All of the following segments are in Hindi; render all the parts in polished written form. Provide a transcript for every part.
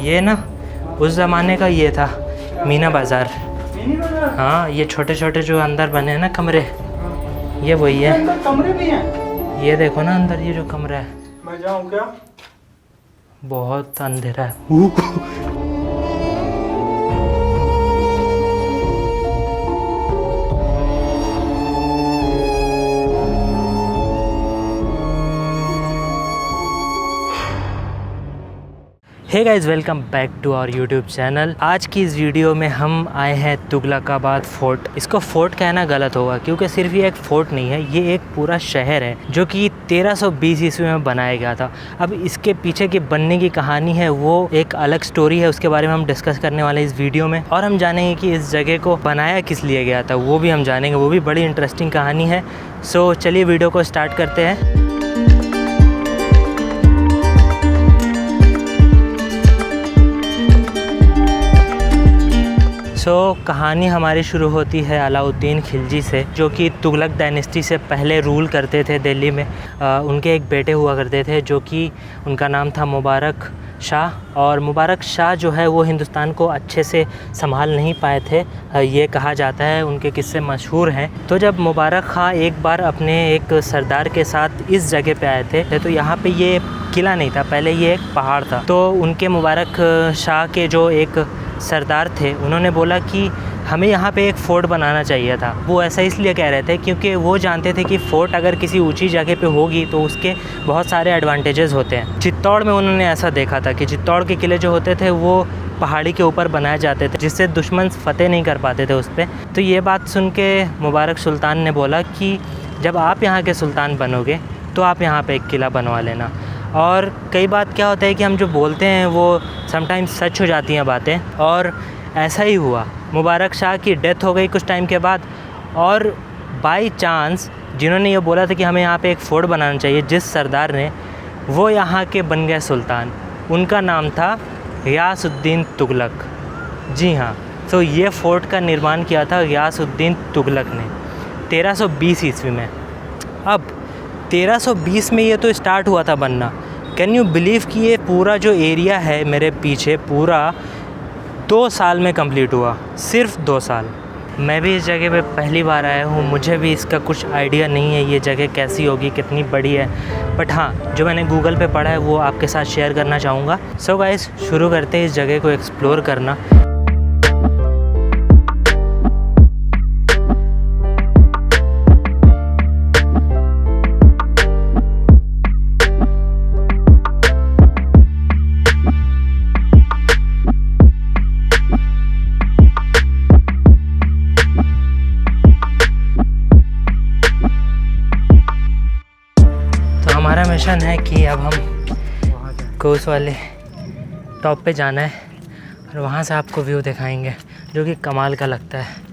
ये ना उस ज़माने का ये था मीना बाज़ार। हाँ, ये छोटे छोटे जो अंदर बने हैं ना कमरे, ये वही है। अंदर कमरे भी हैं। ये देखो ना अंदर ये जो कमरा है। मैं जाऊँ क्या? बहुत अंधेरा है। Hey guys, welcome back to our YouTube channel. आज की इस वीडियो में हम आए हैं तुगलकाबाद फोर्ट। इसको फोर्ट कहना गलत होगा क्योंकि सिर्फ ये एक फ़ोर्ट नहीं है, ये एक पूरा शहर है जो कि 1320 ईस्वी में बनाया गया था। अब इसके पीछे की बनने की कहानी है, वो एक अलग स्टोरी है, उसके बारे में हम डिस्कस करने वाले हैं इस वीडियो में। और हम जानेंगे कि इस जगह को बनाया किस लिए गया था, वो भी हम जानेंगे। वो भी बड़ी इंटरेस्टिंग कहानी है। सो चलिए वीडियो को स्टार्ट करते हैं। कहानी हमारी शुरू होती है अलाउद्दीन खिलजी से, जो कि तुगलक डायनेस्टी से पहले रूल करते थे दिल्ली में। उनके एक बेटे हुआ करते थे जो कि उनका नाम था मुबारक शाह। और मुबारक शाह जो है वो हिंदुस्तान को अच्छे से संभाल नहीं पाए थे, ये कहा जाता है, उनके किस्से मशहूर हैं। तो जब मुबारक खां एक बार अपने एक सरदार के साथ इस जगह पे आए थे, तो यहाँ पे ये किला नहीं था, पहले ये एक पहाड़ था। तो उनके मुबारक शाह के जो एक सरदार थे, उन्होंने बोला कि हमें यहाँ पे एक फ़ोर्ट बनाना चाहिए था। वो ऐसा इसलिए कह रहे थे क्योंकि वो जानते थे कि फ़ोर्ट अगर किसी ऊंची जगह पे होगी तो उसके बहुत सारे एडवांटेजेस होते हैं। चित्तौड़ में उन्होंने ऐसा देखा था कि चित्तौड़ के किले जो होते थे वो पहाड़ी के ऊपर बनाए जाते थे, जिससे दुश्मन फतेह नहीं कर पाते थे उस पर। तो ये बात सुन के मुबारक सुल्तान ने बोला कि जब आप यहाँ के सुल्तान बनोगे तो आप यहाँ पर एक किला बनवा लेना। और कई बात क्या होता है कि हम जो बोलते हैं वो समटाइम्स सच हो जाती हैं बातें, और ऐसा ही हुआ। मुबारक शाह की डेथ हो गई कुछ टाइम के बाद, और बाय चांस जिन्होंने ये बोला था कि हमें यहाँ पे एक फ़ोर्ट बनाना चाहिए, जिस सरदार ने, वो यहाँ के बन गए सुल्तान। उनका नाम था ग़ियासुद्दीन तुगलक। जी हाँ, तो ये फ़ोर्ट का निर्माण किया था ग़ियासुद्दीन तुगलक ने 1320 ईस्वी में। अब 1320 में ये तो स्टार्ट हुआ था बनना। कैन यू बिलीव कि ये पूरा जो एरिया है मेरे पीछे पूरा 2 साल में कंप्लीट हुआ, सिर्फ 2 साल। मैं भी इस जगह पे पहली बार आया हूँ, मुझे भी इसका कुछ आइडिया नहीं है ये जगह कैसी होगी, कितनी बड़ी है। बट हाँ, जो मैंने गूगल पे पढ़ा है वो आपके साथ शेयर करना चाहूँगा। सो गाइस, शुरू करते हैं इस जगह को एक्सप्लोर करना। हमारा मिशन है कि अब हम को उस वाले टॉप पे जाना है और वहाँ से आपको व्यू दिखाएंगे जो कि कमाल का लगता है।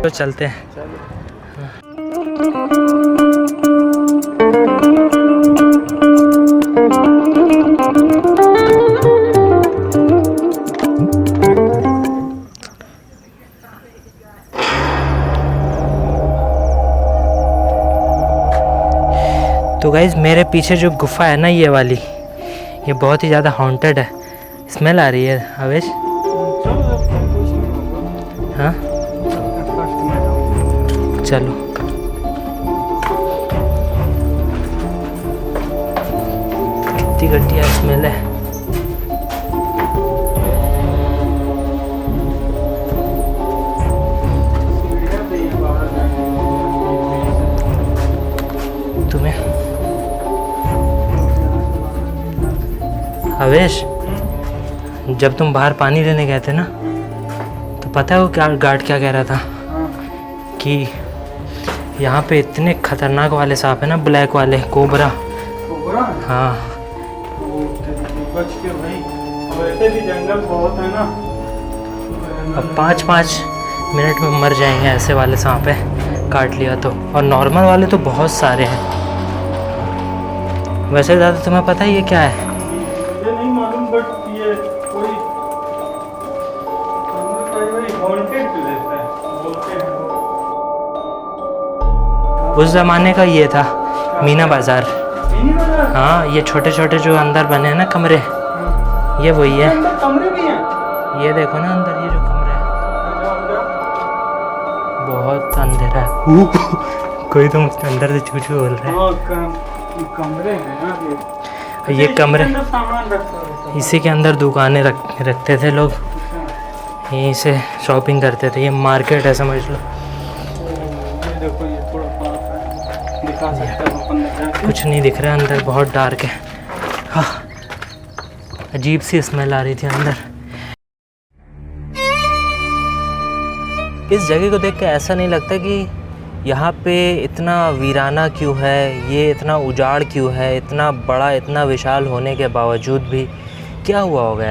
तो चलते हैं। तो गाइज़, मेरे पीछे जो गुफा है ना ये वाली, ये बहुत ही ज़्यादा हॉन्टेड है। स्मेल आ रही है अवेश। हाँ चलो। बहुत ही घटिया स्मेल है। तुम्हें हवेश, जब तुम बाहर पानी लेने गए थे ना, तो पता है वो क्या गार्ड क्या कह रहा था कि यहाँ पे इतने खतरनाक वाले सांप है ना, ब्लैक वाले कोबरा। कोबरा? हाँ। बच के भाई, वैसे भी जंगल बहुत है ना। अब 5-5 मिनट में मर जाएंगे ऐसे वाले सांप है काट लिया तो, और नॉर्मल वाले तो बहुत सारे हैं। वैसे ज़्यादा तुम्हें पता है ये क्या है? मुझे नहीं मालूम, बट ये कोई हॉन्टेड प्लेस है बोलते हैं। उस ज़माने का ये था मीना बाज़ार। मिनी बाजार? हाँ, ये छोटे छोटे जो अंदर बने हैं ना कमरे, ये वही है। अंदर कमरे भी हैं? ये देखो ना अंदर ये जो कमरे हैं, जाओ जाओ। बहुत अंधेरा है। कोई तो मुझसे अंदर से छू बोल रहा हाँ, कमरे हैं ना है। ये कमरे, अंदर सामान रखा रहता है। इसी के अंदर दुकानें रखते थे लोग, अच्छा। यहीं से शॉपिंग करते थे। ये मार्केट है समझ लो। ये देखो, ये थोड़ा पास है, दिखा सकते हो अपन जाके। कुछ नहीं दिख रहा अंदर, बहुत डार्क है। हाँ, अजीब सी स्मेल आ रही थी अंदर। इस जगह को देख के ऐसा नहीं लगता कि यहाँ पे इतना वीराना क्यों है, ये इतना उजाड़ क्यों है, इतना बड़ा इतना विशाल होने के बावजूद भी क्या हुआ होगा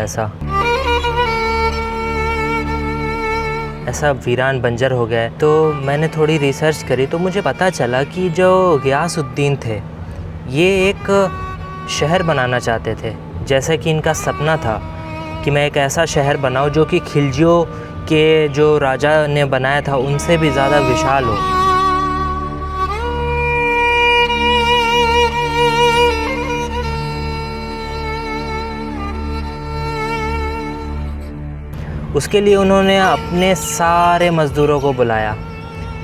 ऐसा वीरान बंजर हो गया है। तो मैंने थोड़ी रिसर्च करी तो मुझे पता चला कि जो गियासुद्दीन थे ये एक शहर बनाना चाहते थे, जैसा कि इनका सपना था कि मैं एक ऐसा शहर बनाऊं जो कि खिलजियों के जो राजा ने बनाया था उनसे भी ज़्यादा विशाल हो। उसके लिए उन्होंने अपने सारे मज़दूरों को बुलाया,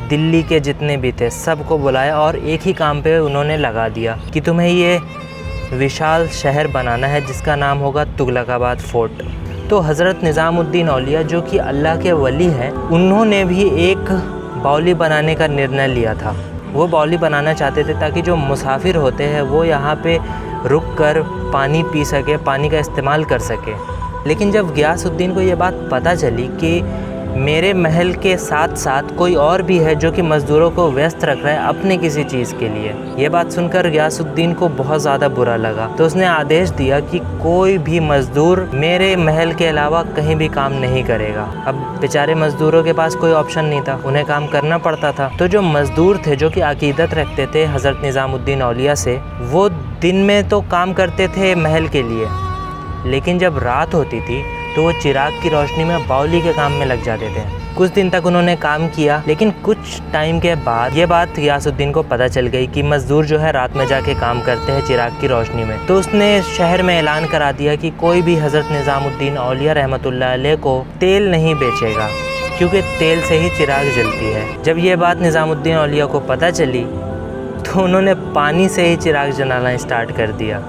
दिल्ली के जितने भी थे सबको बुलाया, और एक ही काम पे उन्होंने लगा दिया कि तुम्हें ये विशाल शहर बनाना है जिसका नाम होगा तुगलकाबाद फोर्ट। तो हज़रत निज़ामुद्दीन औलिया जो कि अल्लाह के वली हैं, उन्होंने भी एक बावली बनाने का निर्णय लिया था। वो बावली बनाना चाहते थे ताकि जो मुसाफिर होते हैं वो यहाँ पे रुक कर पानी पी सके, पानी का इस्तेमाल कर सके। लेकिन जब गियासुद्दीन को ये बात पता चली कि मेरे महल के साथ साथ कोई और भी है जो कि मज़दूरों को व्यस्त रख रहा है अपने किसी चीज़ के लिए, ये बात सुनकर गियासुद्दीन को बहुत ज़्यादा बुरा लगा। तो उसने आदेश दिया कि कोई भी मज़दूर मेरे महल के अलावा कहीं भी काम नहीं करेगा। अब बेचारे मज़दूरों के पास कोई ऑप्शन नहीं था, उन्हें काम करना पड़ता था। तो जो मज़दूर थे जो कि अकीदत रखते थे हज़रत निज़ामुद्दीन औलिया से, वो दिन में तो काम करते थे महल के लिए, लेकिन जब रात होती थी तो वो चिराग की रोशनी में बावली के काम में लग जाते थे। कुछ दिन तक उन्होंने काम किया, लेकिन कुछ टाइम के बाद ये बात गियासुद्दीन को पता चल गई कि मज़दूर जो है रात में जाके काम करते हैं चिराग की रोशनी में। तो उसने शहर में ऐलान करा दिया कि कोई भी हज़रत निज़ामुद्दीन औलिया रहमतुल्लाह अलैह को तेल नहीं बेचेगा, क्योंकि तेल से ही चिराग जलती है। जब ये बात निज़ामुद्दीन औलिया को पता चली तो उन्होंने पानी से ही चिराग जलाना स्टार्ट कर दिया।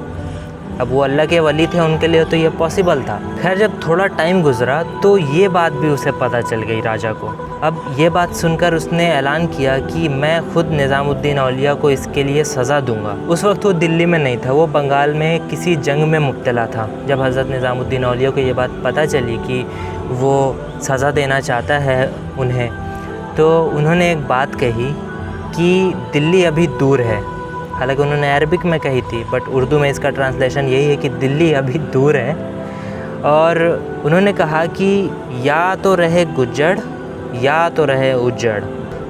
अब वो अल्लाह के वली थे, उनके लिए तो ये पॉसिबल था। खैर जब थोड़ा टाइम गुजरा तो ये बात भी उसे पता चल गई राजा को। अब ये बात सुनकर उसने ऐलान किया कि मैं खुद निज़ामुद्दीन औलिया को इसके लिए सज़ा दूंगा। उस वक्त वो दिल्ली में नहीं था, वो बंगाल में किसी जंग में मुब्तला था। जब हज़रत निज़ामुद्दीन औलिया को ये बात पता चली कि वो सज़ा देना चाहता है उन्हें, तो उन्होंने एक बात कही कि दिल्ली अभी दूर है। हालांकि उन्होंने अरबिक में कही थी, बट उर्दू में इसका ट्रांसलेशन यही है कि दिल्ली अभी दूर है। और उन्होंने कहा कि या तो रहे गुज्जड़ या तो रहे उज्जड़,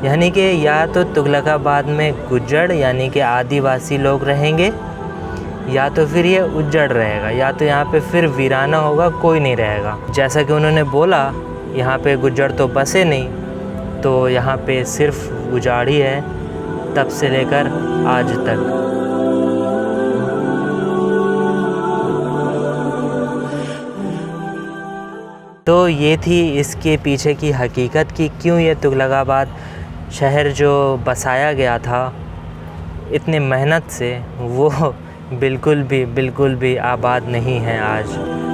यानी कि या तो तुगलकाबाद में गुज्जड़ यानी कि आदिवासी लोग रहेंगे, या तो फिर ये उज्जड़ रहेगा, या तो यहाँ पे फिर वीराना होगा, कोई नहीं रहेगा। जैसा कि उन्होंने बोला यहाँ पे गुज्जड़ तो बसे नहीं, तो यहाँ पे सिर्फ उजाड़ ही है तब से लेकर आज तक। तो ये थी इसके पीछे की हकीकत कि क्यों ये तुगलकाबाद शहर जो बसाया गया था इतनी मेहनत से, वो बिल्कुल भी आबाद नहीं हैं आज।